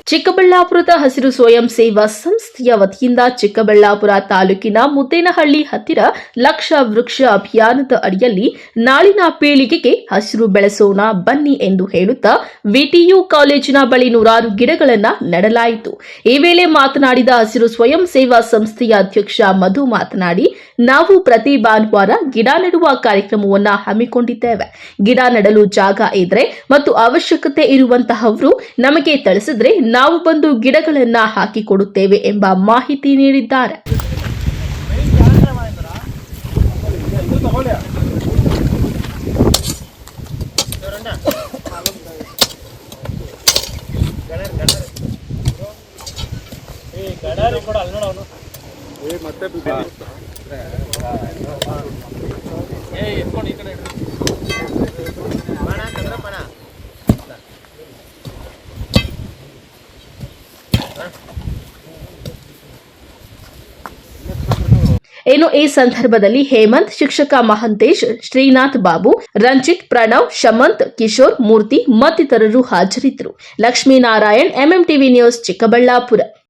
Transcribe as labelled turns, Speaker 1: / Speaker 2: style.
Speaker 1: ಚಿಕ್ಕಬಳ್ಳಾಪುರದ ಹಸಿರು ಸ್ವಯಂ ಸೇವಾ ಸಂಸ್ಥೆಯ ವತಿಯಿಂದ ಚಿಕ್ಕಬಳ್ಳಾಪುರ ತಾಲೂಕಿನ ಮುದ್ದೇನಹಳ್ಳಿ ಹತ್ತಿರ ಲಕ್ಷ ವೃಕ್ಷ ಅಭಿಯಾನದ ಅಡಿಯಲ್ಲಿ ನಾಳಿನ ಪೀಳಿಗೆಗೆ ಹಸಿರು ಬೆಳೆಸೋಣ ಬನ್ನಿ ಎಂದು ಹೇಳುತ್ತಾ ವಿಟಿಯು ಕಾಲೇಜಿನ ಬಳಿ 100 ಗಿಡಗಳನ್ನು ನೆಡಲಾಯಿತು. ಈ ವೇಳೆ ಮಾತನಾಡಿದ ಹಸಿರು ಸ್ವಯಂ ಸೇವಾ ಸಂಸ್ಥೆಯ ಅಧ್ಯಕ್ಷ ಮಧು ಮಾತನಾಡಿ, ನಾವು ಪ್ರತಿ ಭಾನುವಾರ ಗಿಡ ನೆಡುವ ಕಾರ್ಯಕ್ರಮವನ್ನು ಹಮ್ಮಿಕೊಂಡಿದ್ದೇವೆ. ಗಿಡ ನೆಡಲು ಜಾಗ ಇದ್ರೆ ಮತ್ತು ಅವಶ್ಯಕತೆ ಇರುವಂತಹವರು ನಮಗೆ ತಿಳಿಸಿದ್ರೆ ನಾವು ಬಂದು ಗಿಡಗಳನ್ನ ಹಾಕಿಕೊಡುತ್ತೇವೆ ಎಂಬ ಮಾಹಿತಿ ನೀಡಿದ್ದಾರೆ. ಇನ್ನು ಈ ಸಂದರ್ಭದಲ್ಲಿ ಹೇಮಂತ್, ಶಿಕ್ಷಕ ಮಹಂತೇಶ್, ಶ್ರೀನಾಥ್ ಬಾಬು, ರಂಜಿತ್, ಪ್ರಣವ್, ಶಮಂತ್, ಕಿಶೋರ್, ಮೂರ್ತಿ ಮತ್ತಿತರರು ಹಾಜರಿದ್ದರು. Lakshminarayan, MMTV news, Chikkaballapur.